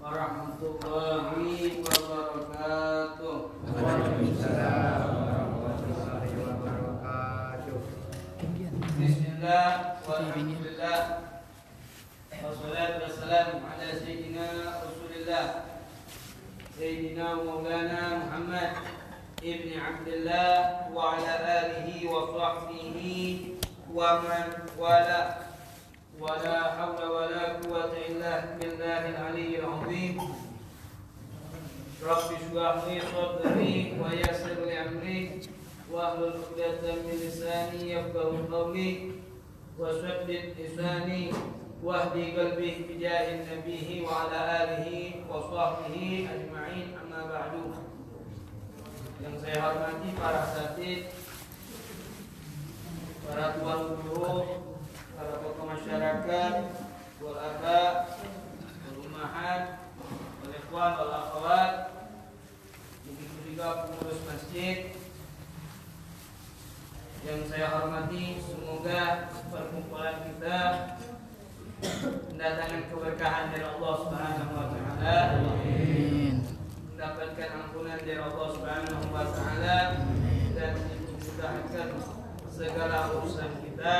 warahmatullahi wabarakatuh. Waalaikumsalam warahmatullahi wabarakatuh. Bismillah walhamdulillah wassalatu wassalamu ala sayyidina Rasulillah Sayyidina Maulana Muhammad ibn Abdullah wa ala alihi wa sahbihi wa man wala wala hawla wala quwwata illa billahil aliyyil azim. Rabbi shrah li sadri wa yassir li amri wahlul 'uqdatam min lisani yafqahu qawli wa saddid lisani wahdi qalbi bi jahin nabiyhi wa ala alihi wa sahbihi ajma'in, amma ba'du. Yang saya hormati para asatidz, para tuan guru, para tokoh masyarakat, wal aba, wal ummahat, wal ikhwan, wal akhwat, begitu juga pengurus masjid. Yang saya hormati, semoga perkumpulan kita mendatangkan keberkahan dari Allah Subhanahu wa taala. Amin. Mendapatkan ampunan dari Allah Subhanahu wa taala dan dimudahkan segala urusan kita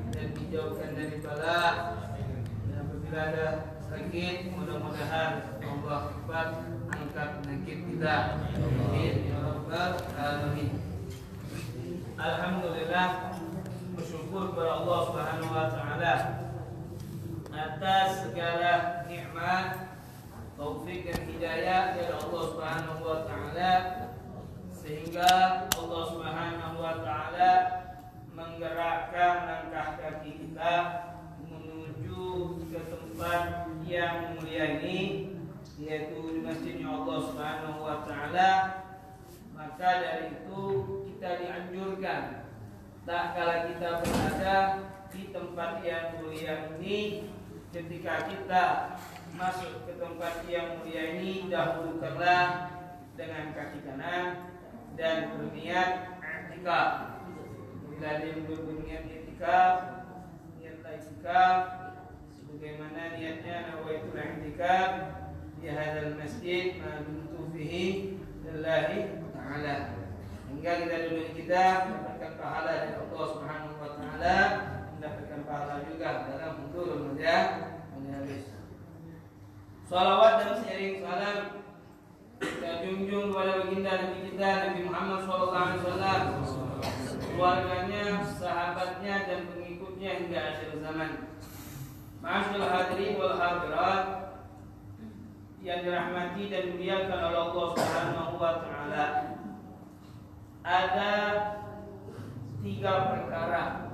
dan dijauhkan dari bala. Dan apabila ada sakit, mudah-mudahan Allah cepat angkat penyakit kita. Amin ya rabbal alamin. Alhamdulillah, bersyukur kepada Allah Subhanahu wa taala atas segala nikmat, taufik dan hidayah dari Allah Subhanahu wa taala, sehingga Allah Subhanahu wa taala menggerakkan langkah kaki kita menuju ke tempat yang mulia ini, yaitu di masjidnya Allah Subhanahu wa taala. Maka dari itu kita dianjurkan tak kala kita berada di tempat yang mulia ini, ketika kita masuk ke tempat yang mulia ini, dahulukanlah dengan kaki kanan dan berniat i'tikaf. Bila dia berniat i'tikaf, niatlah i'tikaf sebagaimana niatnya nawaitul i'tikaf di hadzal masjid ma dumtu fihi lillahi ta'ala, hingga kita duduk kita mendapatkan pahala dari Allah Subhanahu wa taala, mendapatkan pahala juga dalam hudurul majalis. Salawat dan seiring salam kita junjung kepada baginda Nabi kita Nabi Muhammad SAW, keluarganya, sahabatnya dan pengikutnya hingga akhir zaman. Ma'asyiral hadirin wal hadirat yang dirahmati dan dimuliakan oleh Allah Subhanahu wa taala. Ada 3 perkara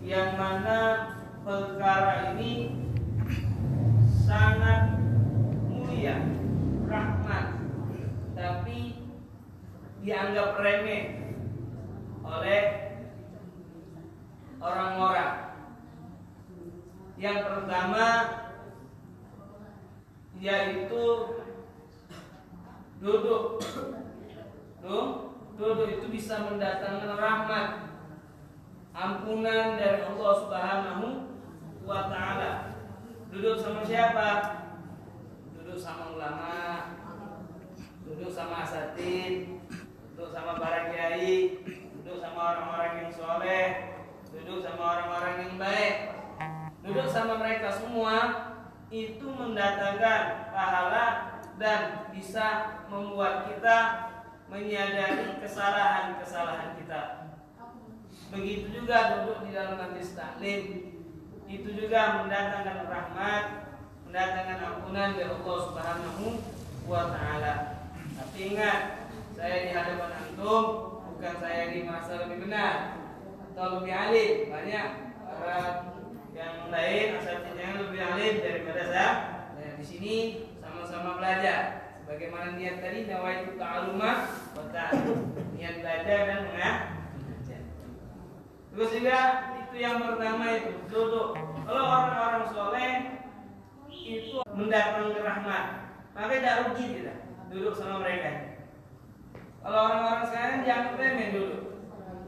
yang mana perkara ini sangat mulia, rahmat, tapi dianggap remeh oleh orang-orang. Yang pertama yaitu duduk. Duduk itu bisa mendatangkan rahmat, ampunan dari Allah Subhanahu wa taala. Duduk sama siapa? Duduk sama ulama, duduk sama asatidz, duduk sama para kiai, duduk sama orang-orang yang soleh, duduk sama orang-orang yang baik. Duduk sama mereka semua itu mendatangkan pahala dan bisa membuat kita menyadari kesalahan-kesalahan kita. Begitu juga duduk di dalam majelis taklim, itu juga mendatangkan rahmat, mendatangkan ampunan dari Allah Subhanahu wa taala. Tapi ingat, saya di hadapan antum, bukan saya di masa lebih benar atau lebih alim. Banyak yang lain asatidz yang lebih alim daripada saya. Nah, di sini sama-sama belajar. Bagaimana niat tadi, nawaitu ta'alluma wa ta'allum, niat belajar dan mengajar. Terus juga itu yang pertama itu duduk. Kalau orang-orang soleh itu mendatangkan rahmat, maka tidak rugi kita duduk sama mereka. Kalau orang-orang sekarang dianggap remeh duduk.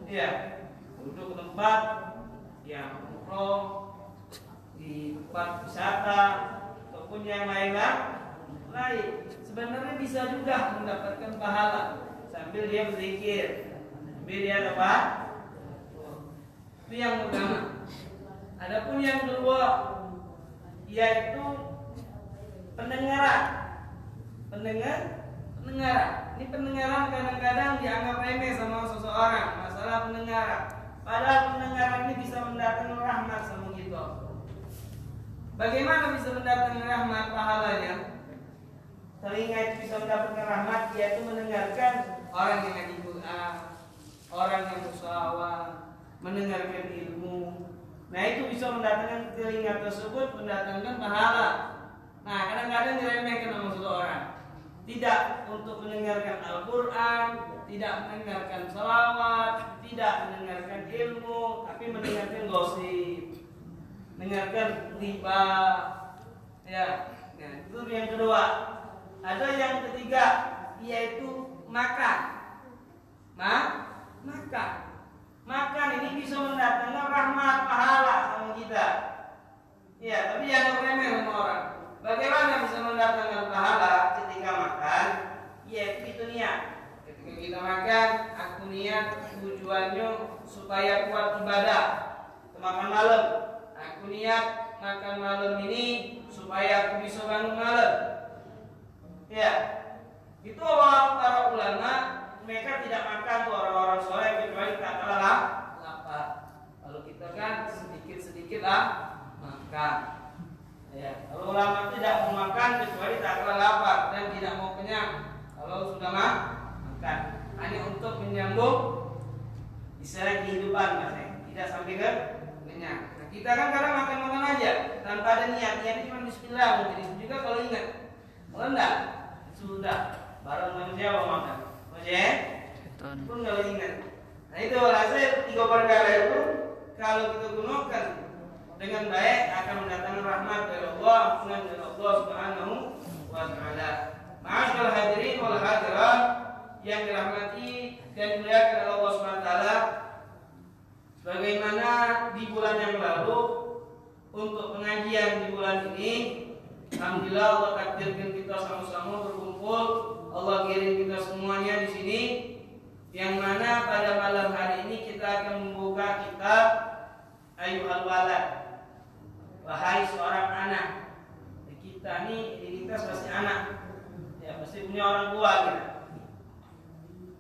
Iya, duduk tempat yang nongkrong di tempat wisata atau ataupun yang lain. Sebenarnya bisa juga mendapatkan pahala sambil dia berzikir, sambil dia dapat. Itu yang pertama. Adapun yang kedua yaitu pendengaran. Pendengaran. Ini pendengaran kadang-kadang dianggap remeh sama seseorang, masalah pendengaran. Padahal pendengaran ini bisa mendatangkan rahmat sama kita. Bagaimana bisa mendatangkan rahmat pahalanya? Telinga itu bisa mendapatkan rahmat, yaitu mendengarkan orang yang ngaji Quran, orang yang berselawat, mendengarkan ilmu. Nah itu bisa mendatangkan telinga tersebut, mendatangkan pahala. Nah kadang-kadang diremehkan sama seseorang. Tidak untuk mendengarkan Al-Quran, tidak mendengarkan selawat, tidak mendengarkan ilmu, tapi mendengarkan gosip, mendengarkan riba. Ya, nah, itu yang kedua. Ada yang ketiga, yaitu makan. Makan. Makan ini bisa mendatangkan rahmat pahala sama kita. Ya, tapi jangan remeh sama orang. Bagaimana bisa mendatangkan pahala ketika makan? Yaitu itu niat. Ketika kita makan, aku niat tujuannya supaya kuat ibadah. Makan malam, aku niat makan malam ini supaya aku bisa bangun malam. Ya, itu para ulama mereka tidak makan tuh orang-orang soleh kecuali tak kalah lapar. Kalau kita kan sedikit-sedikit makan. Ya, kalau ulama tidak mau makan kecuali tak kalah lapar dan tidak mau kenyang. Kalau sudah makan, hanya untuk menyambung istilah kehidupan, tidak sampai ke kenyang. Nah, kita kan kadang makan-makan aja tanpa ada niat cuma bismillah mungkin itu juga kalau ingat. Kalau enggak, sudah barang manusia mau makan. Pun kalau ingat. Nah itu hasil 3 perkara itu kalau kita gunakan dengan baik akan mendatangkan rahmat dari Allah, ampunan dari Allah Subhanahu wa taala. Ma'asyiral hadirin wal hadirat yang dirahmati dan dimuliakan oleh Allah Subhanahu wa taala. Sebagaimana di bulan yang lalu untuk pengajian di bulan ini, alhamdulillah Allah takdirkan kita sama-sama berkumpul. Allah kirim kita semuanya di sini, yang mana pada malam hari ini kita akan membuka kitab Ayyuhal Walad, wahai seorang anak. Kita ini identitas pasti anak, ya pasti punya orang tua gitu.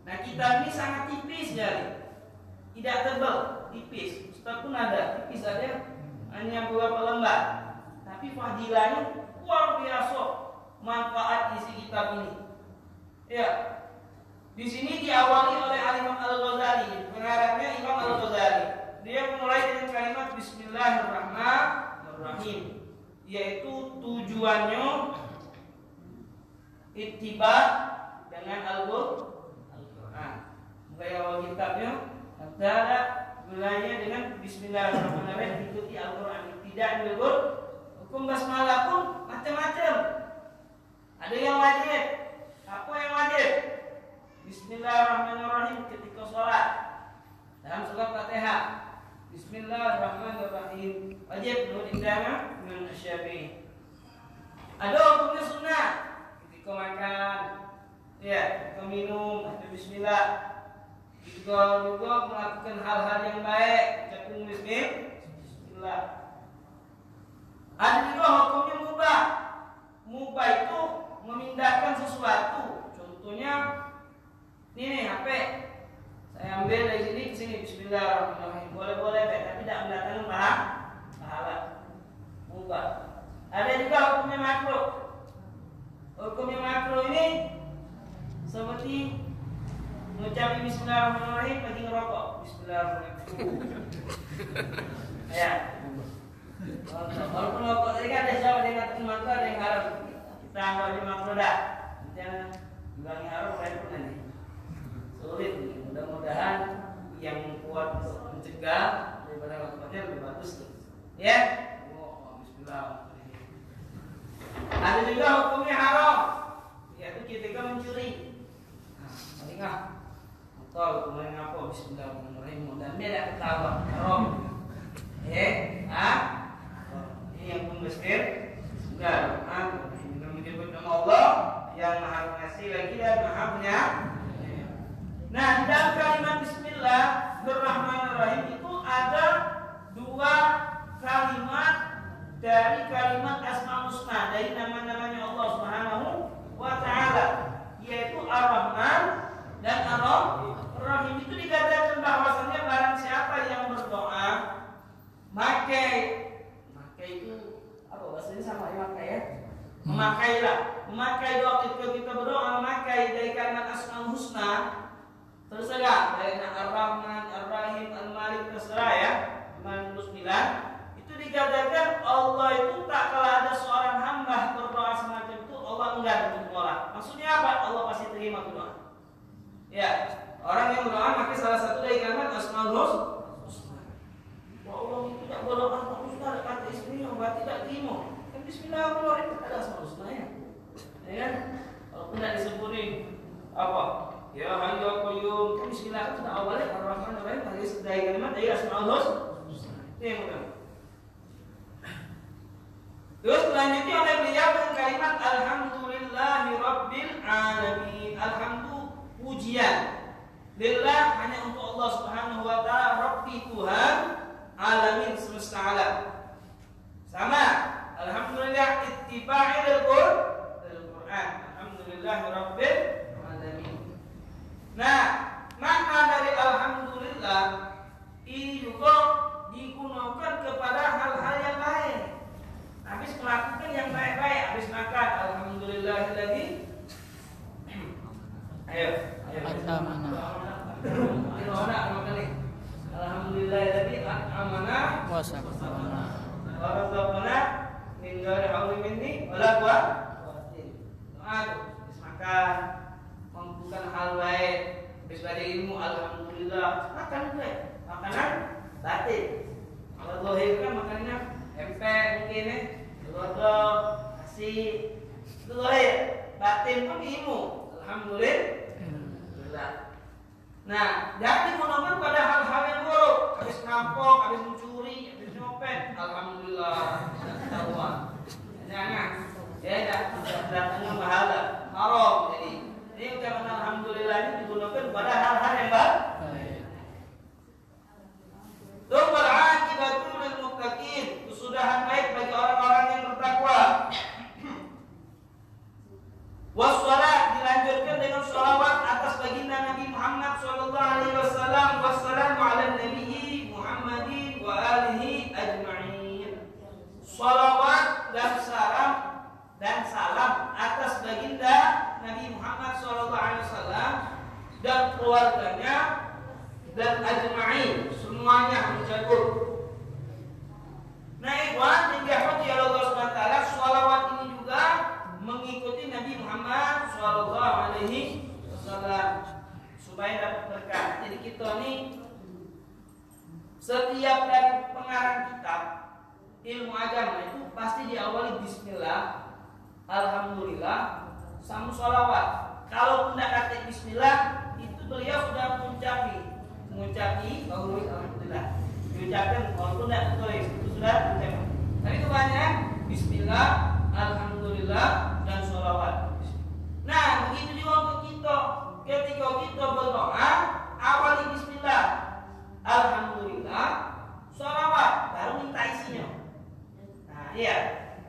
Nah kitab ini sangat tipis jadi, tidak tebal, tipis. Ustaz pun ada tipis saja, hanya beberapa lembar. Tapi fadilahnya luar biasa, manfaat isi kitab ini. Ya, di sini diawali oleh Imam Al-Ghazali, pengarangnya Imam Al-Ghazali. Dia mulai dengan kalimat Bismillahirrahmanirrahim, yaitu tujuannya ittiba dengan Al-Quran. Mulai awal kitabnya ada mulainya dengan Bismillahirrahmanirrahim, ikuti Al-Quran. Tidak menyebut hukum basmalah pun macam-macam. Ada yang wajib. Apa yang wajib? Bismillahirrahmanirrahim ketika sholat dalam surat Fatihah. Bismillahirrahmanirrahim wajib menurut indahnya dengan Syafi'i. Ada hukumnya sunnah ketika makan, ya, ketika minum, baca Bismillah. Ketika juga melakukan hal-hal yang baik, ucapkan Bismillah. Ada juga hukumnya mubah. Mubah itu memindahkan sesuatu. Contohnya ini HP. Saya ambil dari sini ke sini. Bismillahirrahmanirrahim. Boleh-boleh, tapi tidak mendatangkan pahala. Mubah. Ada juga hukumnya makruh. Hukumnya makruh ini seperti mengucap Bismillahirrahmanirrahim lagi ngerokok. Bismillahirrahmanirrahim. Ya. Walaupun rokok tadi kan ada siapa yang mengatakan makruh, ada yang haram. Kita anggap aja makruh dah. Jangan bilangi haram repot nanti. Sulit nih. Mudah-mudahan yang kuat untuk mencegah daripada waktunya lebih bagus nih. Ya. Bismillahirrahmanirrahim. Ada juga hukumnya haram, yaitu ketika mencuri. Nah, motor kemudian apa? Bismillahirrahmanirrahim. Dan dia tidak ketawa. Haram. Ini yang pun Ya, kita menyebut nama Allah yang Maha Pengasih lagi dan Maha Penyayang. Nah, di dalam kalimat Bismillahirrahmanirrahim itu ada dua kalimat dari kalimat Asmaul Husna, dari nama-namanya Allah Subhanahu wa taala, yaitu Ar-Rahman dan Ar-Rahim. Itu dikatakan bahwasanya barang siapa yang berdoa memakai itu apa bahasanya sama ya, memakai doa ketika kita berdoa, memakai dari kalimat Asmaul Husna, terserah dari Ar-Rahman, Ar-Rahim, Al-Malik, terserah ya, 99. Itu dikatakan Allah itu tak kala ada seorang hamba berdoa semacam itu Allah enggak menolak. Maksudnya apa? Allah pasti terima doa. Ya, orang yang berdoa pakai salah satu dari kalimat Asmaul Husna. Allah itu tidak boleh Asmaul Husna kata istrinya berarti tidak terima. Kan Bismillahirrahmanirrahim ada Asmaul Husna ya. Ya kan? Kalau tidak disebutin apa? Ya Hayyu ya Qayyum. Kan Bismillah itu sudah awalnya Ar-Rahman Ar-Rahim dari kalimat dari Asmaul Husna. Itu yang pertama. Terus selanjutnya oleh beliau dengan kalimat Alhamdulillahi Rabbil Alamin. Alhamdulillah pujian lillah hanya untuk Allah Subhanahu wa taala, Rabbi Tuhan alamin semesta alam. Sama alhamdulillah ittiba'i lil Quran. Alhamdulillahi Rabbil Alamin. Nah, makna dari alhamdulillah ini juga digunakan kepada hal-hal yang lain. Habis melakukan yang baik-baik, habis makan alhamdulillahilladzi ayo alhamdulillahilladzi amana wa razaqana min ghairi haulin minni wala quwwatin. Habis makan, melakukan hal baik, habis baca ilmu alhamdulillah, makan baik, makanan batin. Kalau zahir kan makanannya empek mungkin ya, dodol, nasi, itu zahir. Batin pun ilmu, alhamdulillah. Nah, jangan digunakan pada hal-hal yang buruk, habis ngerampok, habis mencuri, habis nyopet, alhamdulillah, Allah. Jangan, ya datangnya pahala, haram. Jadi ucapan alhamdulillah ini digunakan pada hal-hal yang baik. Tsummal aqibatu lil muttaqin, kesudahan baik bagi orang-orang yang bertakwa. Wassalat dilanjutkan dengan sholawat atas baginda Nabi Muhammad sallallahu alaihi wasallam. Wassalamu ala nabiyyi Muhammadin wa alihi ajma'in. Sholawat dan salam atas baginda Nabi Muhammad sallallahu alaihi wasallam dan keluarganya dan ajma'in, semuanya mencakup. Nah, ikhwan yang dirahmati Allah Subhanahu wa taala, sholawat ini juga mengikuti Nabi Muhammad sallallahu alaihi wasallam supaya dapat berkah. Jadi kita ini setiap dari pengarang kitab ilmu agama itu pasti diawali bismillah, alhamdulillah, sama sholawat. Kalau tidak kata bismillah, itu beliau sudah mengucapi bahwa alhamdulillah. Diucapkan walaupun tidak tertulis, itu sudah diucapkan. Tapi itu banyak bismillah, alhamdulillah dan sholawat. Nah, begitu juga untuk kita. Ketika kita berdoa, awali bismillah, alhamdulillah, sholawat, baru minta isinya. Nah, iya,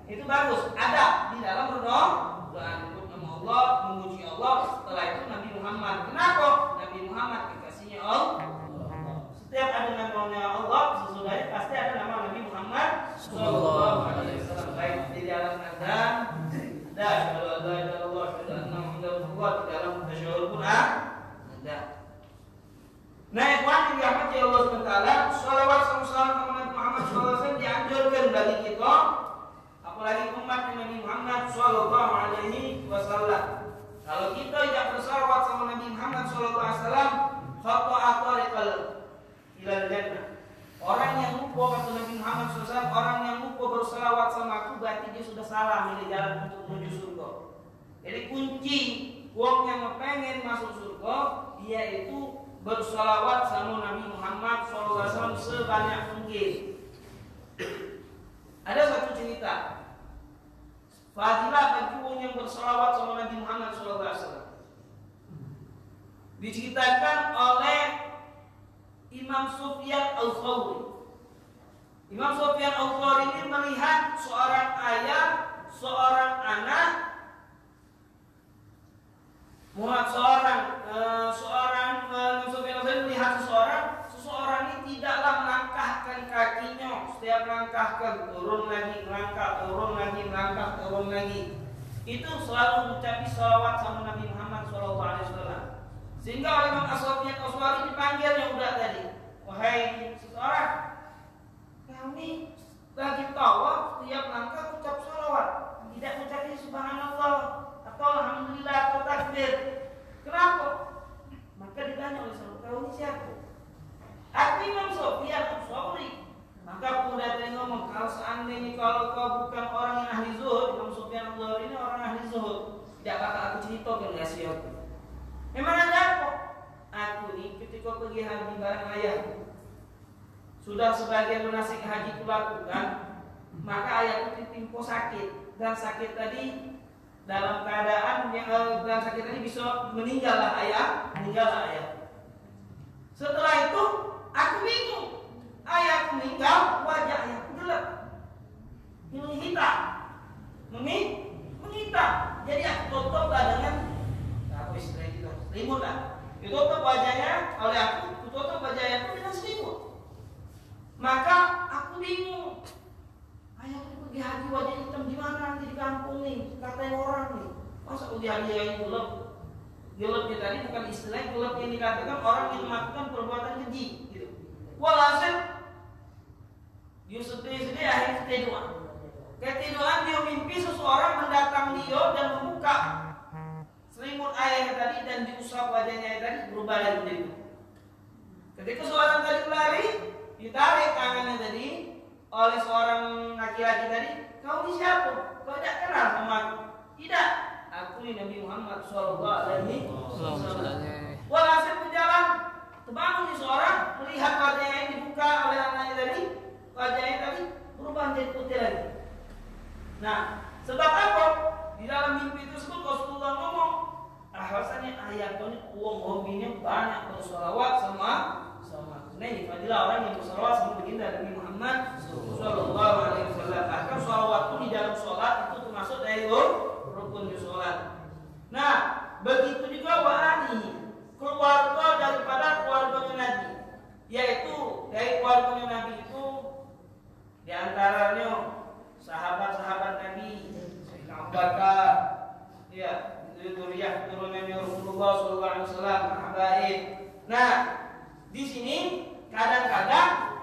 itu bagus. Ada di dalam berdoa, menyebut nama Allah, memuji Allah. Setelah itu Nabi Muhammad. Kenapa? Nabi Muhammad kekasihnya Allah. Setiap ada namanya Allah, sesudahnya pasti ada nama Nabi Muhammad sallallahu alaihi wasallam. Baik di dalam azan, ada syahadu an la ilaha illallah, syahadu anna Muhammadar Rasulullah, di dalam tasyahud pun ada. Nah, ikhwan yang dirahmati Allah Subhanahu wa taala, shalawat salam Nabi Muhammad sallallahu alaihi wasallam dianjurkan bagi kita, apalagi umat Nabi Muhammad sallallahu alaihi wasallam. Kalau kita tidak bersalawat sama Nabi Muhammad sallallahu alaihi wasallam, khata'a tariqal ilal jannah. Orang yang lupa kata Nabi Muhammad SAW, orang yang lupa bersalawat sama aku berarti dia sudah salah milih jalan untuk menuju surga. Jadi kunci uang yang pengen masuk surga yaitu bersalawat sama Nabi Muhammad SAW sebanyak mungkin. Ada satu cerita fadilah bagi orang yang berselawat sama Nabi Muhammad SAW. Diceritakan oleh Imam Sufyan Al-Thawri. Imam Sufyan Al-Thawri ini melihat seorang ayah, seorang anak, Imam Sufyan Al-Thawri melihat seseorang ini tidaklah melangkahkan kakinya, setiap langkahkan turun lagi, turun lagi. Itu selalu mengucap salawat sama Nabi Muhammad SAW. Sehingga oleh Imam Sufyan Al-Thawri dipanggil yang udah tadi, wahai seseorang, kami lagi tawaf, setiap langkah ucap salawat, tidak ucapin subhanallah atau alhamdulillah atau takbir. Kenapa? Maka ditanya oleh sahabat, kau ini siapa? Aku Imam Sufyan Al-Thawri. Maka pemuda tadi ngomong, kalau seandainya kalau kau bukan orang yang ahli zuhud, Imam Sufyan Al-Thawri ini orang ahli zuhud, tidak bakal aku ceritakan rahasiaku. Memang ada apa? Aku ini ketika pergi haji bareng ayahku, sudah sebagian lunasik haji kulakukan, maka ayahku ditimpa sakit, dan sakit tadi dalam keadaan yang dalam sakit tadi bisa meninggallah ayah. Setelah itu aku bingung, ayahku meninggal, wajah ayahku gelap, menghitam. Jadi aku tutuplah dengan apa istilah kita, selimut lah. Ditutup wajahnya oleh aku tutup wajah ayahku dengan selimut. Maka aku bingung, ayahku pergi haji wajah hitam di mana nanti di kampung nih, katain orang nih. Masa pergi haji yang gelap? Gelapnya tadi bukan istilah gelap yang dikatakan orang yang melakukan perbuatan keji, gitu. Walhasil dia sedih akhirnya ketiduran dia mimpi seseorang mendatang dia dan membuka selimut ayahnya tadi dan diusap wajahnya tadi berubah lagi menjadi itu. Ketika seorang tadi lari, ditarik tangannya tadi oleh seorang laki-laki tadi, kau ini siapa? Kau tidak kenal sama aku? Tidak, aku ini Nabi Muhammad SAW. Walhasil berjalan, terbangun di seorang melihat wajahnya yang dibuka oleh anaknya tadi, wajahnya tadi berubah menjadi putih lagi. Nah, sebab apa? Di dalam mimpi tersebut Rasulullah ngomong, bahwasanya ayat ini uang hobinya banyak bersolawat sama. Nah ini fadilah orang yang bersolawat sama baginda Nabi Muhammad Sallallahu Alaihi Wasallam. Bahkan solawat pun di dalam sholat itu termasuk dari rukun di sholat. Nah begitu juga wa'ani, keluarga daripada keluarga Nabi, yaitu dari keluarga Nabi itu diantaranya sahabat-sahabat Nabi, Sayyidina Abu Bakar, ya, zuriyah turunannya Rasulullah Sallallahu Alaihi Wasallam, habaib. Nah di sini kadang-kadang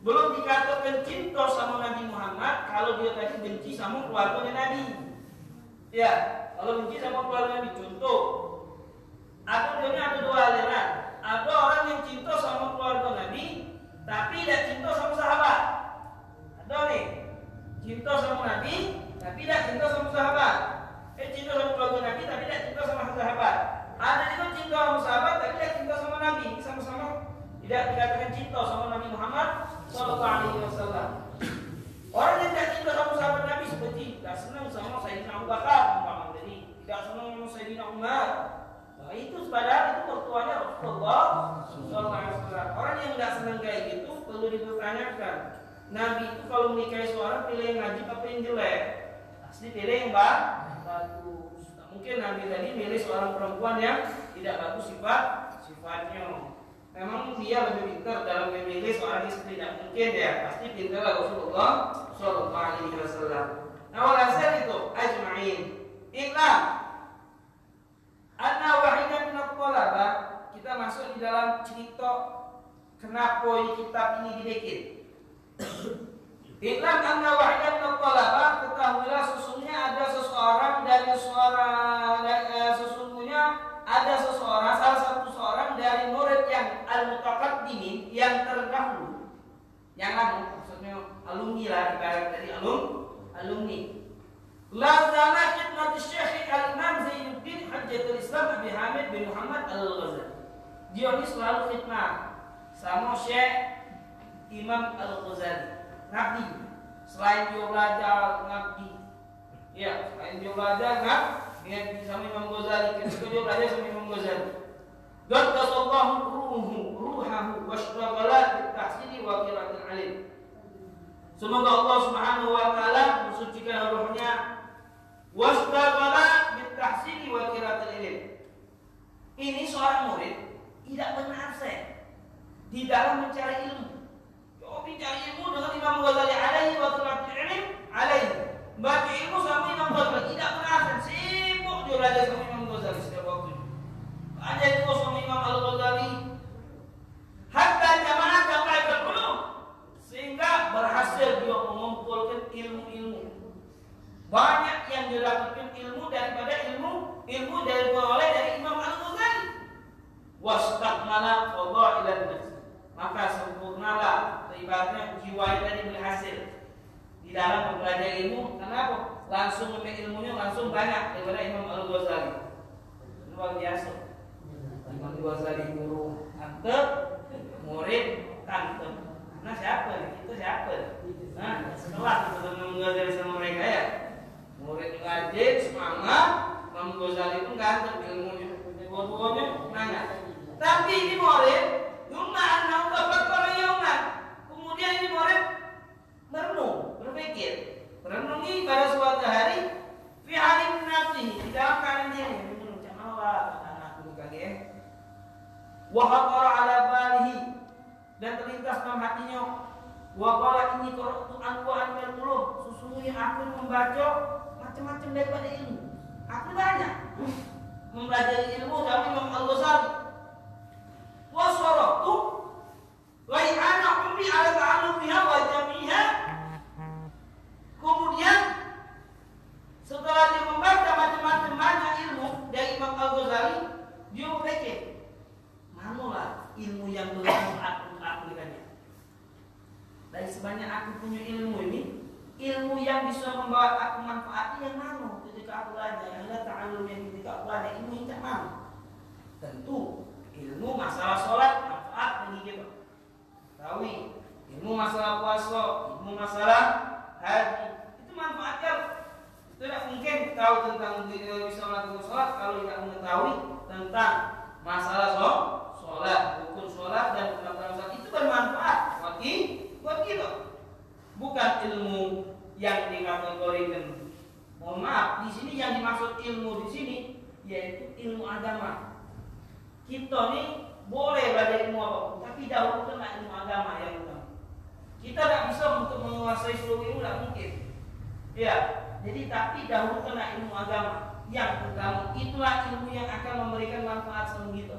belum dikatakan cinta sama Nabi Muhammad kalau dia tadi benci sama keluarga Nabi. Ya, kalau benci sama keluarga Nabi, contoh, ada dua aliran. Ada orang yang cinta sama keluarga Nabi, tapi tidak cinta sama sahabat. Ada nih, cinta sama Nabi, tapi tidak cinta sama sahabat. Cinta sama keluarga Nabi, tapi tidak cinta sama sahabat. Ada juga cinta sama sahabat, tapi tidak cinta sama Nabi. Sama-sama tidak dikatakan cinta sama Nabi Muhammad Sallallahu Alaihi Wasallam. Orang yang tidak cinta sama sahabat Nabi seperti tidak senang sama Sayyidina Abu Bakar, jadi tidak senang sama Sayyidina Umar. Nah, itu padahal itu mertuanya Rasulullah Sallallahu Alaihi Wasallam. Orang yang tidak senang kayak gitu perlu dipertanyakan. Nabi itu kalau menikahi seorang pilih yang najib apa yang jelek? Pasti pilih yang bagus. Mungkin Nabi tadi milih seorang perempuan yang tidak bagus sifatnya. Memang dia lebih pintar dalam memilih seorang istri, tidak mungkin ya. Pasti pintar Rasulullah Sallallahu Alaihi Wasallam. Nah, walhasil itu ajma'in. Iklam. Anna wahidan min at-talabah. Kita masuk di dalam cerita kenapa kitab ini dibikin. Iklam anna wahidan min at-talabah, ketahuilah sesungguhnya ada seseorang salah satu seorang dari murid yang al-mutaqaddimin, yang terdahulu, yang maksudnya alumni lah, ibarat dari alumni. Lazana khidmat Syekh Al-Imam Zainuddin Hujjatul Islam Abi Hamid bin Muhammad Al-Ghazali. Dia ini selalu khidmat sama Syekh Imam Al-Ghazali, ngabdi. Selain dia belajar ngabdi, Ya, selain dia belajar kan, ingat sama Imam Ghazali, ketika dia belajar sama Imam Ghazali. Qaddasallahu ruhahu washtaghala bitahsini wa qiraatil alim. Semoga Allah Subhanahu wa taala mensucikan ruhnya washtaghala bitahsini wa qiraatil alim. Ini seorang murid tidak pernah absen di dalam mencari ilmu. Coba mencari ilmu dengan Imam Ghazali alaihi wa qiraatil alim alaihi. Baca ilmu sama Imam Ghazali tidak pernah absen, sibuk dia belajar sama Imam Ghazali setiap waktu. Ada ilmu sama Imam Al-Ghazali hatta jamaah sampai berbulu sehingga berhasil dia mengumpulkan ilmu-ilmu. Banyak yang didapatkan ilmu daripada ilmu dari Imam Al-Ghazali. Wastakmala fadailan nafs. Maka sempurnalah ibaratnya jiwa tadi berhasil di dalam mempelajari ilmu. Kenapa? Langsung ilmunya langsung banyak daripada Imam Al-Ghazali. Luar biasa. Imam Ghazali guru antep, murid kantem. Nah siapa? Kita siapa? Nah setelah kita Imam Ghazali sama mereka ya, murid rajin semangat, Imam Ghazali pun kantem ilmunya, dua-duanya nanya. Tapi ini murid, anak dapat perayaan. Kemudian ini murid merenung, berpikir, merenungi pada suatu hari, fi halim nafsihi, di dalam keadaan diri. Macam apa anakku kali Wahakara ala balihi, dan terlintas dalam hatinya. Waqala ini qara'tu anwa'an minal ulum, sesungguhnya aku membaca macam-macam daripada ilmu. Aku banyak mempelajari ilmu dari Imam Al-Ghazali. Wasaratu lai'ana ummi ala ta'allumiha wa jami'iha. Kemudian setelah dia membaca macam-macam banyak ilmu dari Imam Al-Ghazali, dia berpikir, manalah ilmu yang bermanfaat untuk aku dengannya. Dari sebanyak aku punya ilmu ini, ilmu yang bisa membawa aku manfaat yang mana ketika aku belajar, yang ada ta'allum yang ketika aku belajar, ilmu yang tak mana? Tentu ilmu masalah sholat manfaat bagi kita. Tahu ilmu masalah puasa, ilmu masalah haji, itu manfaatkan. Tidak mungkin tahu tentang bisa melakukan sholat kalau tidak mengetahui tentang masalah sholat, rukun sholat dan penerapan sholat, itu bermanfaat buat kita. Bukan ilmu yang dikategorikan. Mohon maaf, di sini yang dimaksud ilmu di sini yaitu ilmu agama. Kita nih boleh belajar ilmu apapun, tapi dahulukanlah ilmu agama yang utama. Kita tidak bisa untuk menguasai seluruh ilmu, tidak mungkin. Ya, jadi tapi dahulukanlah ilmu agama yang utama. Itulah ilmu yang akan memberikan manfaat sama kita.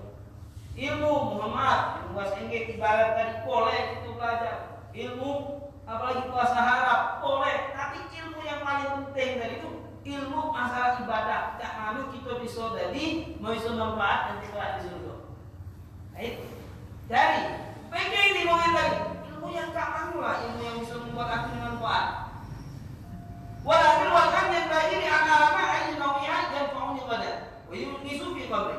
Ilmu Muhammad, ilmu bahasa Inggris, ibarat tadi boleh kita belajar. Ilmu apalagi bahasa Arab boleh, tapi ilmu yang paling penting dari itu ilmu masalah ibadah. Tak malu kita bisa jadi bisa manfaat dan kelak di surga. Baik. Dari PG ini mungkin tadi ilmu yang tak malu lah, ilmu yang bisa membuat aku manfaat. Walaupun wakan yang tadi di agama ayat nawiah dan fauni pada, wajib nisufi kabri.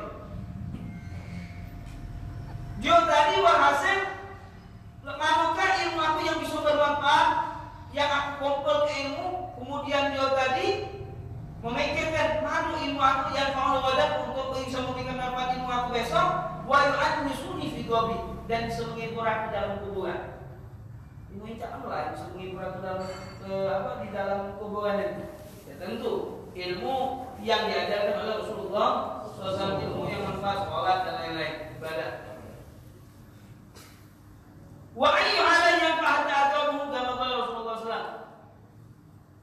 Dia tadi walhasil manakah ilmu aku yang bisa bermanfaat, yang aku kumpul ke ilmu, kemudian dia tadi memikirkan mana ilmu aku yang fauni pada untuk bisa memberikan manfaat ilmu aku besok, wajib nisuni fi qabri, dan bisa menghibur aku dalam kuburan. Ilmu ini tak lah bisa menghibur aku dalam di dalam kuburan itu. Ya tentu ilmu yang diajarkan oleh Rasulullah SAW, ilmu yang manfaat, sholat dan lain-lain, ibadah. Wa ayyu hal yang fa'atahu kama qala Rasulullah SAW.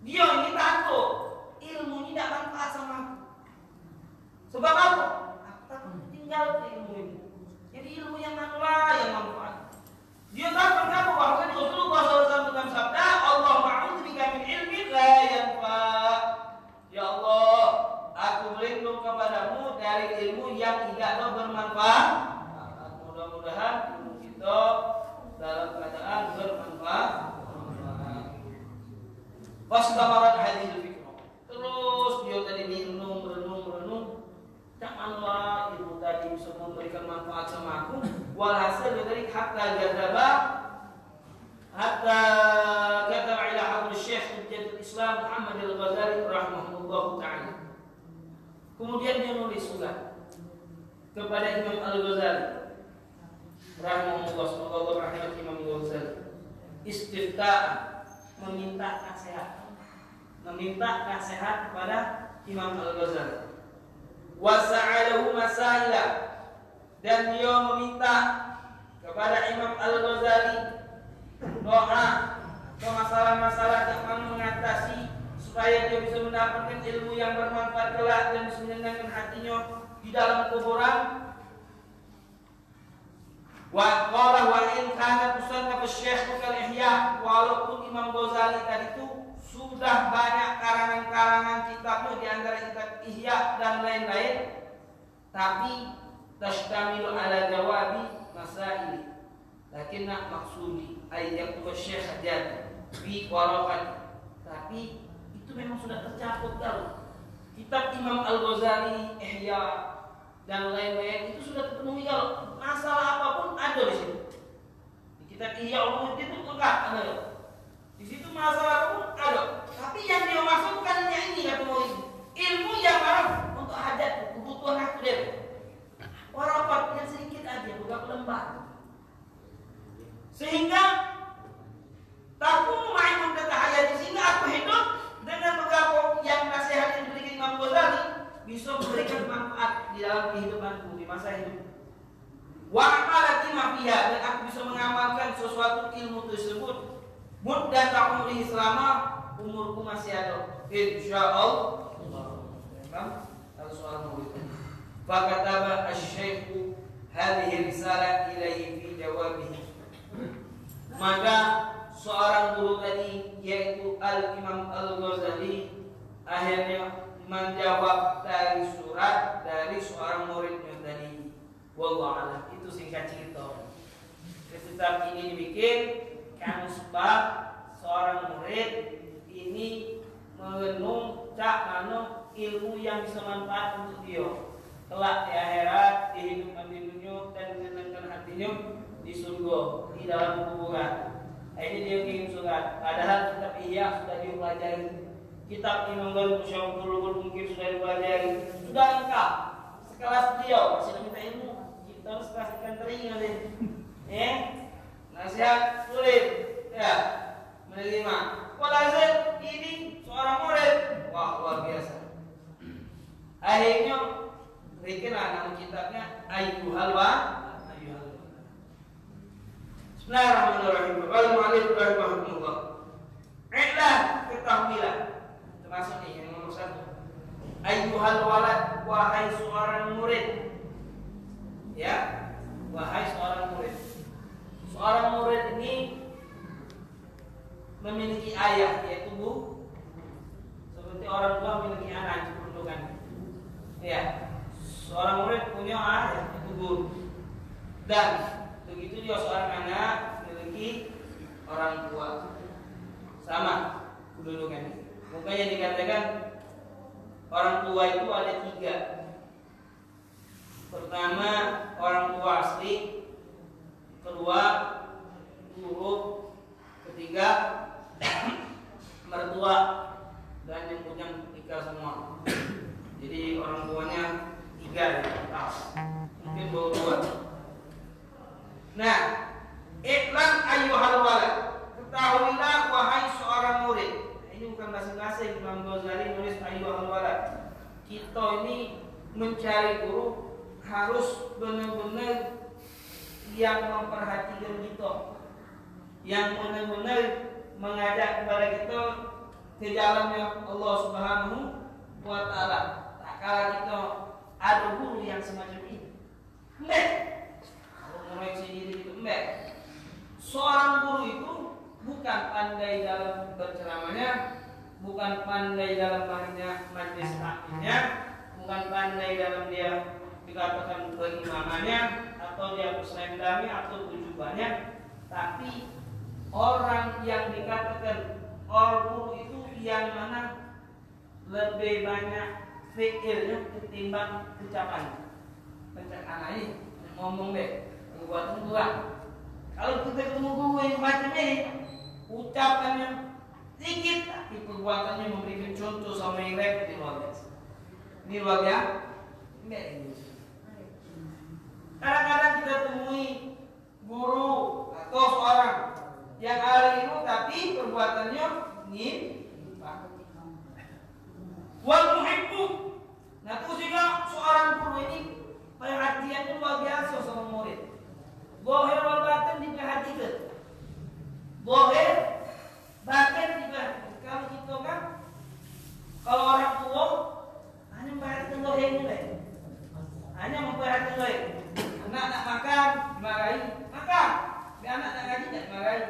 Dia ini takut ilmu ini tidak manfaat sama aku. Sebab apa? Aku takut tinggal ilmu ini. Jadi ilmu yang manfaat yang manfaat. Dia takut kenapa? Bahwa Rasulullah SAW dalam sabda, Allah ma'udzubika min ilmin la yanfa'. Ya Allah, aku berlindung kepadamu dari ilmu yang tidaklah bermanfaat. Mudah-mudahan ilmu kita dalam keadaan bermanfaat. Wasdamarat hadhil fikra. Terus dia tadi merenung. Tak manfaat ilmu tadi bisa memberikan manfaat sama aku. Walhasil dia tadi hatta kata ila hadir Syekh Hujjatul Islam Muhammad Al-Ghazali rahimahullah. Kemudian dia nulis surat kepada Imam Al-Ghazali rahimahullah, semoga Allah rahmat Imam Al-Ghazali. Istifta, meminta nasihat kepada Imam Al-Ghazali. Wasa'alahu masaila, dan dia meminta kepada Imam Al-Ghazali doa atau masalah-masalah yang mengatasi supaya dia bisa mendapatkan ilmu yang bermanfaat kelak dan bisa menyenangkan hatinya di dalam kuburan. Wa qala wa in kana musannaf asy-syekh al-Ihya, walaupun Imam Ghazali tadi itu sudah banyak karangan-karangan kitabnya di antara kitab Ihya dan lain-lain, tapi tashtamilu ala jawabi masail. Lakinna maksudi ayat Syekh Jadi bi waraqat, tapi itu memang sudah tercakup dalam kitab Imam Al-Ghazali, Ihya dan lain-lain, itu sudah terpenuhi. Kalau masalah apapun ada di situ. Di kitab Ihya Ulumuddin itu lengkap ada. Di situ masalah apapun ada. Tapi yang dia maksud bukan hanya ini, kata ilmu yang baru untuk hajat, kebutuhan aku dia. Waraqat yang sedikit aja, beberapa lembar. Sehingga takunu ma'imum kata hayati, sehingga aku hidup dengan beberapa yang nasihat yang diberikan Imam Ghazali bisa memberikan manfaat di dalam kehidupanku di masa hidup. Wa amalati ma fiha, dan aku bisa mengamalkan sesuatu ilmu tersebut mudah umri selama umurku masih ada, insyaallah. Kalau soal murid, fakataba asy-syaikh hadhihi risalah ilaihi fi jawabihi, maka seorang guru tadi yaitu Al-Imam Al-Ghazali akhirnya menjawab dari surat dari seorang muridnya tadi. Wallahu a'lam. Itu singkat cerita. Kitab ini dibikin karena sebab seorang murid ini mengenung ilmu yang bisa manfaat untuk dia kelak di akhirat, di kehidupan di dunia, dan menyenangkan hatinya di surga, di dalam kuburan. Ini dia kirim surat. Padahal kitab Ihya sudah dipelajari, kitab Imam Ghazali Musyawwirul mungkin sudah dipelajari, sudah lengkap. Sekelas beliau masih minta ilmu, kita harus kasihkan telinga deh. Nasihat sulit, ya menerima. Walhasil ini seorang murid, wah luar biasa. Akhirnya bikinlah nama kitabnya Ayyuhal wa Bismillahirrahmanirrahim. Waalaikumsalam. Ilah, ketahuilah, termasuk nih yang nomor 1. Ayyuhal walad, wahai seorang murid. Ya, wahai seorang murid. Seorang murid ini memiliki ayah, yaitu bu, seperti orang tua memiliki anak, kedudukan. Ya, seorang murid punya ayah, yaitu guru. Dan begitu dia seorang anak memiliki orang tua, sama kedudukannya. Makanya dikatakan orang tua itu ada 3. Pertama orang tua asli, kedua guru, ketiga mertua, dan yang punya nikah semua. Jadi orang tuanya 3 mungkin baru 2. Nah, iklan ayyuhal walad, ketahuilah wahai seorang murid. Ini bukan basa-basi, Imam Ghazali nulis ayyuhal walad. Kita ini mencari guru harus benar-benar yang memperhatikan kita, yang benar-benar mengajak kepada kita ke jalannya Allah Subhanahu wa Ta'ala. Tak kala kita ada guru yang semacam ini, mengoreksi diri itu seorang guru itu bukan pandai dalam berceramahnya, bukan pandai dalam majlis taklimnya, bukan pandai dalam dia dikatakan berimamannya atau dia berselendangnya atau tujuannya, tapi orang yang dikatakan orang guru itu yang mana lebih banyak fikirnya ketimbang ucapan. Pencerahan ini ngomong deh, buat buat. Kalau kita ketemu guru yang macam ini, ucapannya sedikit tapi perbuatannya memberikan contoh sama yang lain di luar biasa. Ini luar biasa. Kadang-kadang kita temui guru atau seorang yang ahli ilmu tapi perbuatannya nyimpang. Wal muhibbu. Nah itu juga seorang guru ini perhatiannya luar biasa sama murid. Zahir wal batin diperhatikan. Zahir batin diperhatikan. Kalau kita kan, kalau orang tua hanya memperhatikan zahirnya, hanya memperhatikan zahir. Anak nak makan, dimarahi, makan. Anak nak ngaji, tak dimarahi.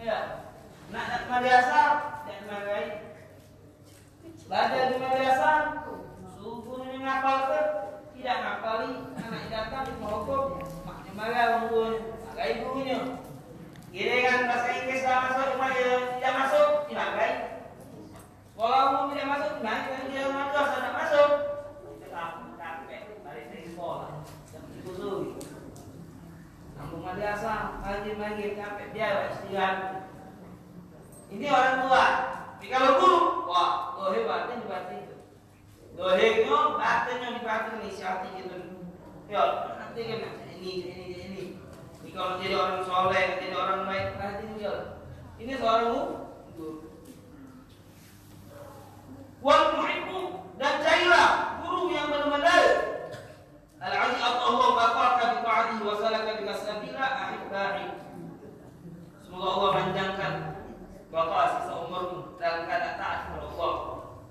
Ya, nak madrasah, tak dimarahi. Belajar di madrasah, subuhnya ngapal ke, tidak ngapali. Anak datang di mogok, maknya marah orang tuanya, marah ibunya. Giliran bahasa Inggris tak masuk, tidak masuk, dimarahi. Sekolah umum tidak masuk, dimarahi. Dia madrasah tak masuk, kita capek, balik dari sekolah. Kusui, kampung madrasah, maghrib sampai biar istirahat. Ini orang tua. Tapi kalau guru, wah, dohe batin dibatin. Dohe itu batinnya dibatin nih hati gitu. Yo, nanti kan ini. Jadi kalau jadi orang soleh, jadi orang baik, perhatiin dia. Ini seorang guru. Wal muhibbu, dan carilah guru yang benar-benar al-'azim Allah baqaka bi ta'atihi wa salaka bi sabila ahibbahi. Semoga Allah panjangkan baqa sisa umurmu dalam keadaan taat kepada Allah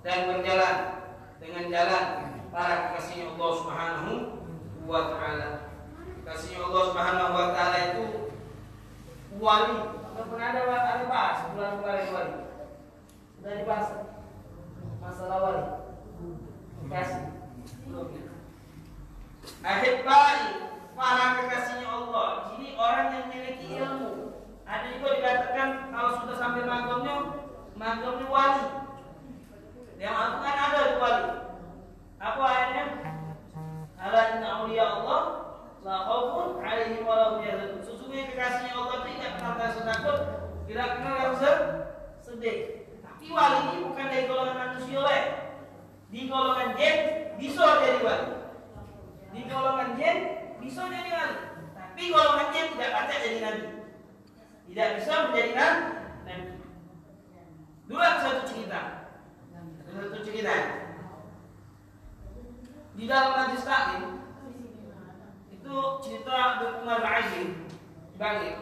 dan berjalan dengan jalan para kekasih Allah Subhanahu wa taala. Kekasih Allah Subhanahu wa taala itu wali. Kita pernah ada bahas bulan kemarin wali. Sudah dibahas masalah wali. Kasih belum. Ahibbai, para kekasihnya Allah. Di sini orang yang memiliki ilmu. Ada juga dikatakan kalau sudah sampai magamnya wali. Yang Al-Quran ada di wali. Apa ayatnya? Ala inna awliya Allah la khaufun 'alaihim wa la hum yahzanun. Sesungguhnya kekasihnya Allah tidak kenal rasa takut, tidak kenal rasa sedih. Tapi wali ini bukan dari golongan manusia, di golongan jin bisa jadi wali. Di golongan jin bisa jadi wali, tapi golongan jin tidak patut jadi nabi, tidak bisa menjadi nabi. Dulu ada satu cerita di dalam majlis taklim itu cerita Dr. Bangir.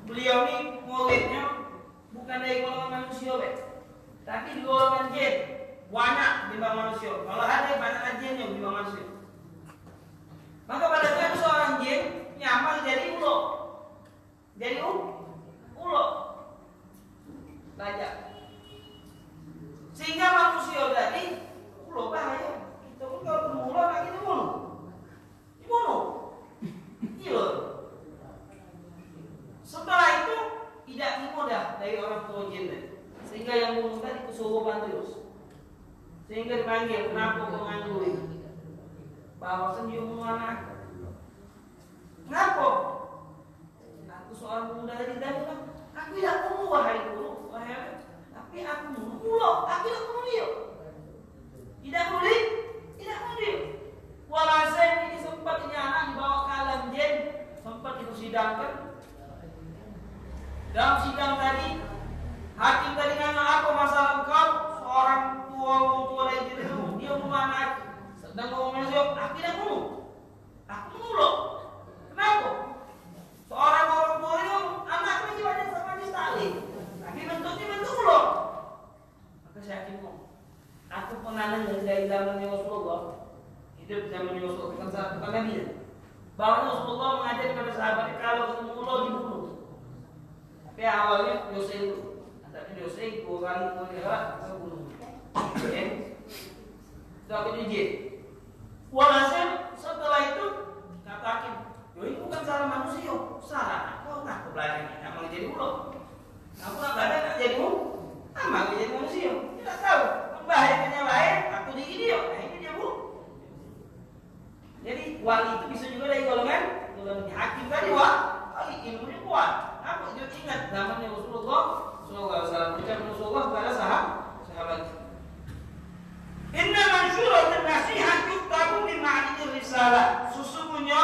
Beliau ini muridnya bukan dari golongan manusia, tapi di golongan jin, banyak timbang manusia. Kalau ada banyak jinnya timbang manusia. Maka pada saat seorang jin nyaman jadi ulo, belajar. Sehingga manusia tadi ulo bahaya. Kita pun kalau ketemu ulo tak kita dibunuh. Iya. Setelah itu tidak mudah dari orang tua jin tadi. Sehingga yang bunuh tadi kesurupan terus. Sehingga dipanggil, kenapa kau ngandui? Bahwa dia bunuh anak. Kenapa? Aku seorang pemuda dari bilang, aku tidak bunuh wahai guru, tapi aku bunuh ulo, aku tidak bunuh dia. Tidak boleh. Walhasil ini sempat ini anak dibawa ke alam jin, sempat dipersidangkan. Dalam sidang tadi, hakim tadi nanya apa masalah engkau? Seorang tua dari jin itu, dia bunuh anak. Sedang ngomongnya siapa? Aku tidak bunuh. Aku bunuh. Kenapa? Seorang orang tua itu anaknya jiwanya sama di tali, tapi bentuknya bentuk ulo. Maka saya ngomong, aku pernah dengar dari zaman Rasulullah, hidup zaman Rasulullah, bukan Nabi. Bahwa Rasulullah mengajar kepada sahabat kalau ketemu ulo dibunuh. Tapi awalnya dosa itu, tapi dosa itu 2 kali saya bunuh. Oke? Itu aku jujur. Walhasil setelah itu kata hakim, ini bukan salah manusia, salah aku nak belajar nak mau jadi ulo. Aku nak belajar nak jadi ulo, mau jadi manusia. Tidak tahu membahayakannya lain, aku jadi dia. Nah ini dia bu. Jadi wali itu bisa juga dari golongan hakim tadi wali ilmunya kuat. Aku juga ingat zamannya Rasulullah SAW. Ucapan Rasulullah kepada sahabat. Inna mansyuratul nasihat yuktabu bi ma'anil risalah. Sesungguhnya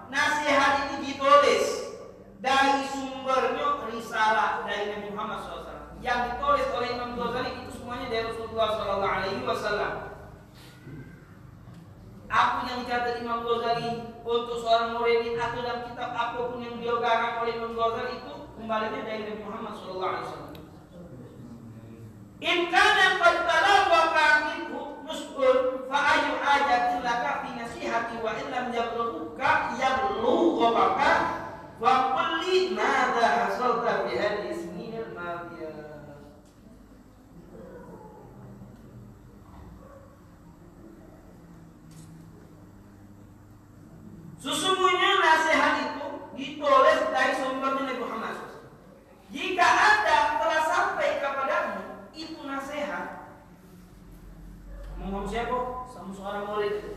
nasihat itu ditulis dari sumbernya risalah dari Nabi Muhammad SAW. Yang ditulis oleh Imam Ghazali itu semuanya dari Rasulullah SAW. Apa yang dicatat Imam Ghazali untuk seorang murid atau dalam kitab apapun yang beliau garang oleh Imam Ghazali itu kembalinya dari Nabi Muhammad SAW. In kana qad talaqqa minhu nuskun fa ayu hajatin laka fi nasihati wa in lam yablughuka yablughuka wa qul li madza hasalta bi hadhihi isminil madiyah. Sesungguhnya nasihat itu ditulis dari sumbernya Nabi Muhammad SAW. Jika ada telah sampai kepadamu itu nasihat, ngomong siapa? Sama seorang murid.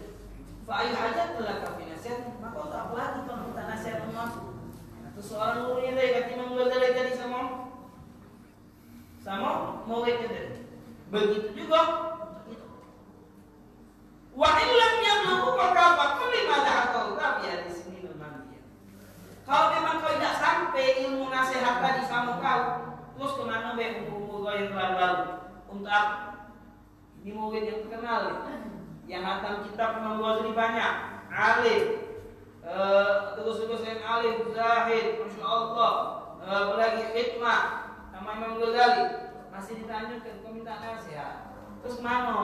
Fa'ayu hajat telah kafi nasihat, maka untuk apa lagi kau minta nasihat masuk? Atau seorang murid dari kata Imam Ghazali tadi sama muridnya tadi. Begitu juga. Wa illam yablughu maka fakul limadha hatalta bi hadis minal mandiyah. Kalau memang kau tidak sampai ilmu nasihat tadi sama kau, terus kemana buku-buku kau yang lalu? Untuk apa? Ini murid yang terkenal, yang hatam kitab Imam Ghazali banyak, alim, terus yang alim, zahid, masya Allah, apalagi hikmah, nama Imam Ghazali masih ditanyakan kau minta nasihat. Terus mana?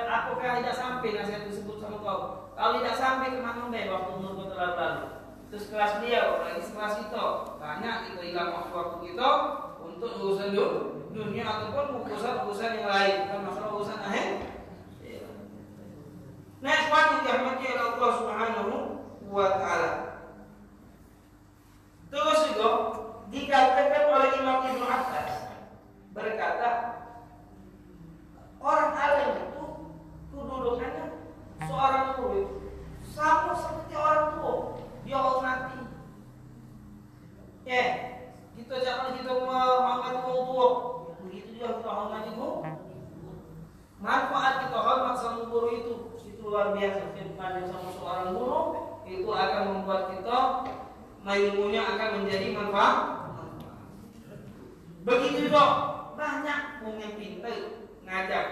Apakah tidak sampai nasihat tersebut sama kau? Kalau tidak sampai kemana waktu umur kau terlalu. Terus kelas beliau, lagi kelas itu banyak kita hilang waktu kita untuk urusan dunia ataupun urusan yang lain, bukan masalah urusan akhir. Nah, ikhwan yang dirahmati oleh Allah Subhanahu wa Ta'ala. Terus juga dikatakan oleh Imam Ibnu Abbas berkata, orang alim itu kedudukannya seorang murid sama seperti orang tua. Dia hormati. Ya, kita jangan kita menghormati orang tua. Begitu juga kita hormati guru. Manfaat kita hormat sama guru itu luar biasa. Firman sama seorang guru itu akan membuat kita ilmunya akan menjadi manfaat. Begitu juga banyak orang yang pintar ngajar,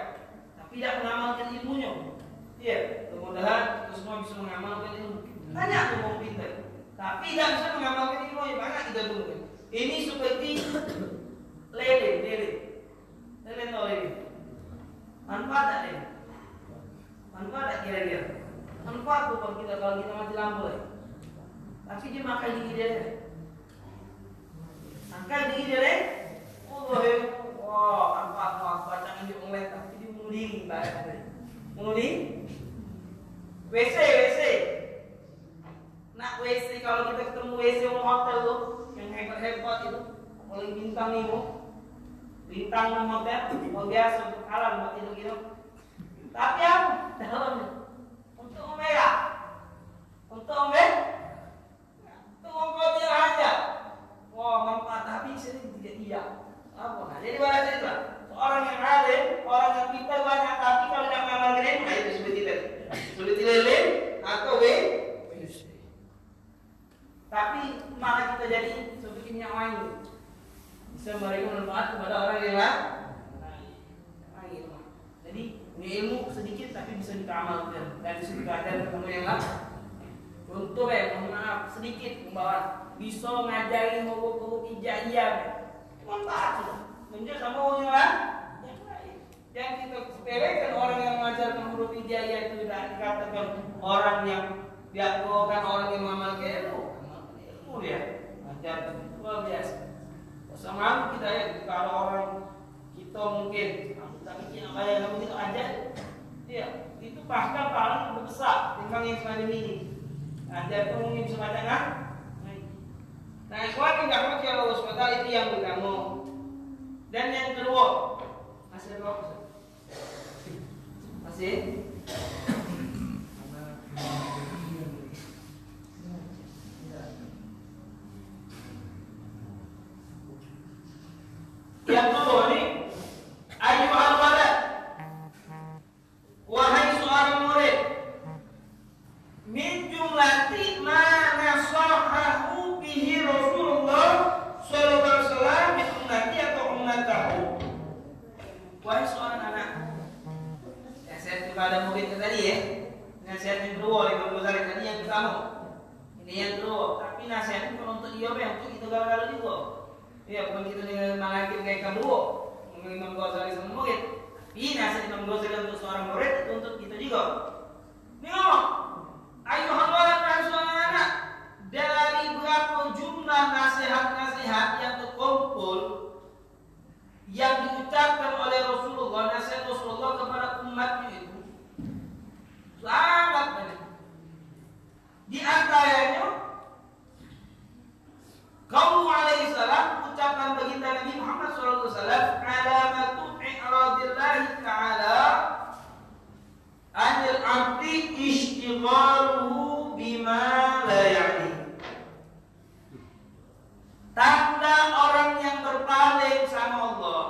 tapi tidak mengamalkan ilmunya. Iya, mudah-mudahan kita semua bisa mengamalkan ilmu. Banyak orang pintar, tapi tidak bisa mengamalkan ilmunya. Banyak kita temukan. Ini seperti lele atau lele. Manfaat tak lele? Manfaat tak kira-kira? Manfaat bukan kita kalau kita mati lampu. Tapi dia makan gigi dia. Makan gigi dia. Wah, manfaat jangan dioleh tapi dia bunuh diri, bunuh diri. WC. Nak WC kalau kita ketemu WC hotel tuh yang hebat itu, paling bintang itu, bintang hotel, mau biasa untuk alam buat itu gitu. Tapi apa? Dalamnya untuk omega, untuk dia aja. Wah, manfaat tapi sering tidak iya. Apa? Nah, jadi bahasa itu seorang yang alim, orang yang pintar banyak, tapi kalau tidak mengamalkan ilmu, itu seperti lele atau tapi malah kita jadi seperti minyak wangi, bisa memberikan manfaat kepada orang yang lain. Jadi ilmu sedikit tapi bisa kita amalkan dan bisa kita ajarkan kepada yang lain. Contoh mohon maaf sedikit membawa bisa ngajari huruf hijaiyah, manfaat sudah. Menjadi sama orang yang lain. Yang kita sepelekan orang yang mengajarkan huruf hijaiyah itu tidak dikatakan orang yang diakukan orang yang mengamalkan ilmu. Ya, ajar luar biasa. Sama kita ya, kalau orang kita mungkin tapi kita kayak kamu itu ajar, ya itu bahkan paling lebih besar dibanding yang semacam ini. Ajar itu mungkin bisa baca kan? Nah, ikhwan yang dirahmati Allah SWT itu yang pertama. Dan yang kedua, masih ada waktu? Masih? Yang kedua ini ayuhal walad daripada murid tadi ya. Nasihat yang kedua Imam Ghazali tadi yang pertama. Ini yang kedua. Tapi nasihatnya bukan untuk dia untuk kita gagal juga. Ya, bukan kita dengan malaikat kayak kamu. Imam Ghazali sama murid. Tapi nasihat Imam Ghazali untuk seorang murid itu untuk kita juga. Ini ngomong. Ayuhal walad anak dari berapa jumlah nasihat-nasihat yang terkumpul yang diucapkan oleh Rasulullah, nasihat Rasulullah kepada umatnya itu sangat banyak. Di antaranya qaulu alaihi salam, ucapan baginda Nabi Muhammad sallallahu alaihi wasallam, alamatu i'radillahi ta'ala anil 'abdi ishtighaluhu bima la ya'ni. Tanda orang yang berpaling sama Allah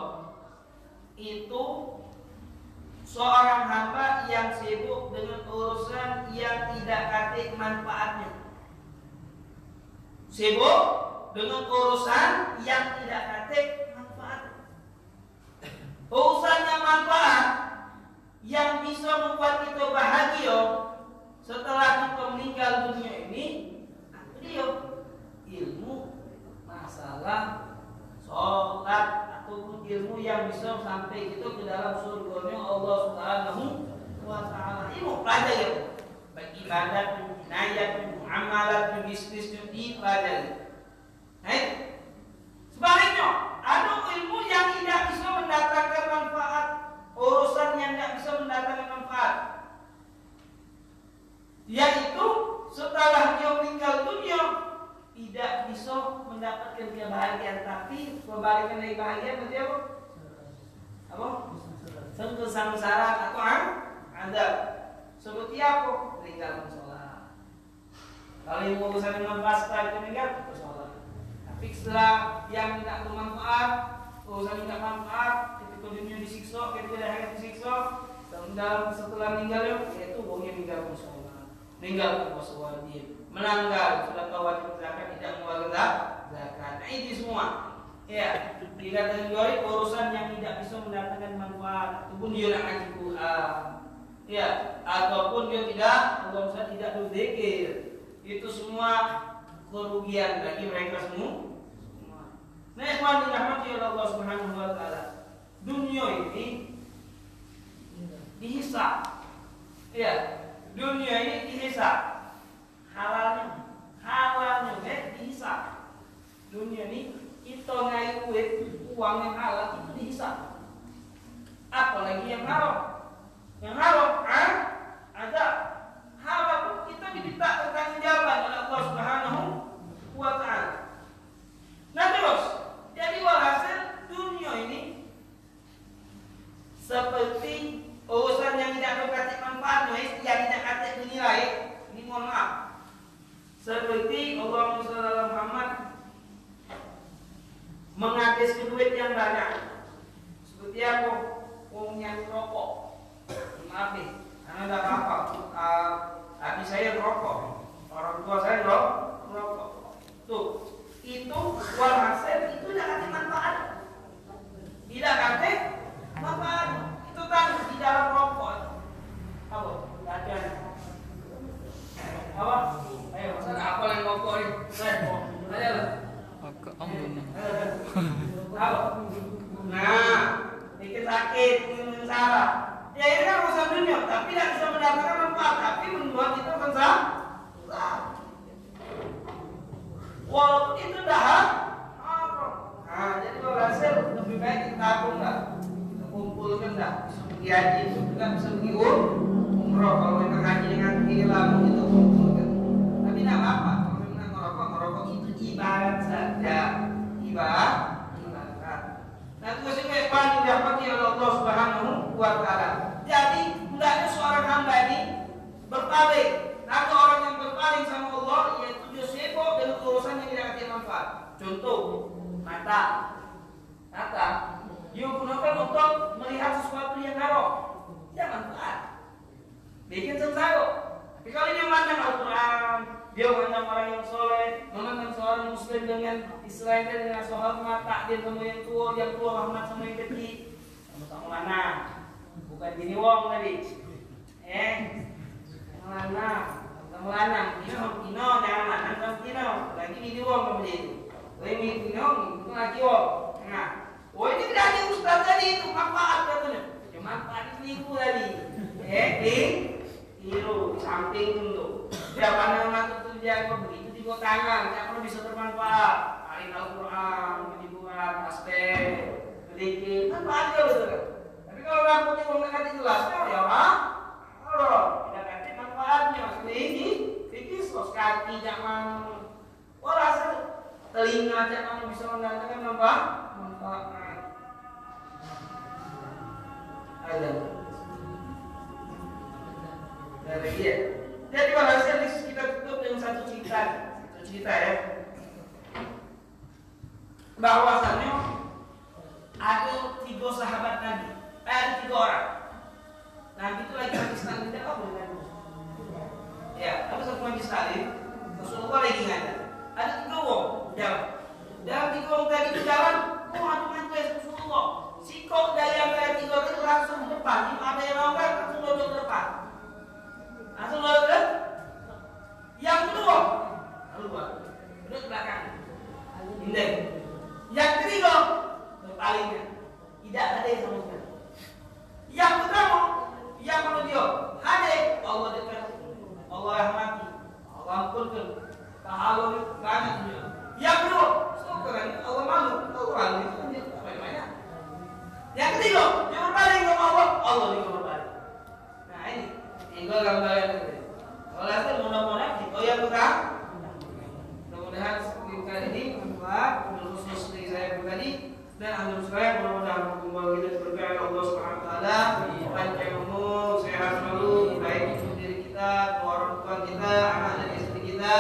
itu seorang hamba yang sibuk dengan urusan yang tidak katik manfaatnya. Sibuk dengan urusan yang tidak katik manfaatnya. Urusan yang manfaat yang bisa membuat kita bahagia setelah kita meninggal dunia ini, apa dia? Ilmu, masalah sholat ataupun ilmu yang bisa sampai kita ke dalam surganya Allah Subhanahu wa Ta'ala. Ilmu pelajari, baik ibadat, inayat, amalat, bisnis, dipelajari. Sebaliknya, ada ilmu yang tidak bisa mendatangkan manfaat, urusan yang tidak bisa mendatangkan manfaat, yaitu setelah dia meninggal dunia tidak bisa mendapatkan kebahagiaan, tapi kebalikan dari bahagia berarti apa? Apa? Kesengsaraan atau azab. Seperti apa? Meninggalkan sholat. Kalau yang urusan dengan pasca itu meninggal, bersolat. Tapi setelah yang tidak bermanfaat, urusan tidak manfaat, ketika dunia disiksa, ketika akhirat disiksa, dan setelah meninggalnya, yaitu boleh meninggalkan sholat, meninggalkan puasa wajib, melanggar sudah wajib zakat, tidak mengeluarkan zakat. Nah ini semua ya dikategori urusan yang tidak bisa mendatangkan manfaat, ataupun dia nak ngaji Quran, ya, ataupun dia tidak berzikir. Itu semua kerugian bagi mereka semua. Nah, ikhwan dirahmati oleh Allah Subhanahu wa Ta'ala, dunia ini dihisab. Ya, dunia ini dihisab. Halalnya dihisab. Dunia ini kita ngai uang yang halal itu dihisab. Apalagi yang haram. Yang haram ada halal pun kita diminta pertanggungjawaban oleh Allah Subhanahu wa Ta'ala. Nah terus, jadi walhasil dunia ini seperti urusan yang tidak berkati manfaat, yang tidak kati bernilai. Ini mohon maaf. Seperti Allah Muhammad menghabiskan duit yang banyak. Seperti apa? Wong yang rokok. Maaf nih, karena ada apa? Habis saya rokok, orang tua saya rokok. Tuh, itu walhasil itu tidak ada manfaat. Tidak ada manfaat. Itu kan di dalam rokok. Apa? Ada. Apa? Ayo, sana apa yang rokok ini? Ayo. Agak ampun. Apa? Nah, dikit sakit, ini salah. Ya ini kan urusan dunia, tapi tidak bisa mendatangkan manfaat, tapi membuat kita mensalah. Walaupun itu dah nah, jadi hasil lebih baik kita tabung lah, kita kumpulkan dah. Bisa pergi haji itu juga bisa pergi umroh. Kalau kita haji dengan kehilangan itu kumpulkan. Tapi tidak apa-apa. Kalau memang ngerokok itu ibarat saja, ibarat. Nah terus ini yang dirahmati oleh Allah Subhanahu wa Ta'ala. Jadi hendaknya seorang hamba ini berpaling. Nah orang yang berpaling sama Allah, yaitu dia sibuk dengan urusan yang tidak ada manfaat. Contoh, mata dia gunakan untuk melihat sesuatu yang haram, tidak manfaat, bikin sengsara. Tapi kalau dia memandang Al-Quran, dia memandang orang yang soleh, memandang seorang muslim dengan istilahnya dengan hormat, takdir sama yang tua, hormat sama yang kecil, sama-sama mana, bukan gini wong tadi. Melanang, kino jangan lanang, jangan kino. Lagi ini wong kemudian itu. Lagi kino, itu lagi wong. Nah, oh ini berarti ustaz tadi itu manfaat katanya. Ya manfaat itu tadi. Kiro samping dulu. Ya mana tuh dia kok begitu di tangan, siapa bisa bermanfaat. Hari Al-Qur'an, dibuat tasbih, zikir, manfaat juga betul. Tapi kalau rambutnya belum nanti jelasnya ya orang, kalau tidak nanti manfaatnya maksudnya ini, fikir sos kaki jangan, rasa telinga jangan bisa mendatangkan manfaat. Ada. Dari dia. Jadi walhasil kita tutup dengan satu cerita ya. Bahwasannya ada 3 sahabat Nabi. Ada 3 orang. Nabi itu lagi majlis taklim tidak apa dengan ya, ada satu majlis taklim. Rasulullah lagi ngajar. Ada 3 orang jalan. Dalam 3 orang tadi di jalan, majlis Rasulullah. Sikok dari yang 3 itu langsung ke depan. Ini ada yang longgar langsung duduk ke depan. Langsung duduk. Yang kedua, keluar. Duduk ke belakang. Indek. Yang ketiga, berpalingnya. Tidak ada yang sama sekali. Yang pertama, yang kedua, hadir Allah dekat, Allah rahmati, Allah ampunkan, pahala banyak dunia. Yang kedua, sekarang Allah malu, Allah itu kan dia banyak. Yang ketiga, dia berpaling kepada Allah, Allah juga berpaling. Nah ini, tinggal gambaran ini. Kalau hasil mudah-mudahan kita yang bukan. Mudah-mudahan kali ini bermanfaat, khusus dari saya pribadi. Dan alhamdulillah sekalian mudah-mudahan pertemuan kita diberkahi Allah Subhanahu wa taala, panjang umur, sehat selalu, baik itu diri kita, orang tua kita, anak dan istri kita,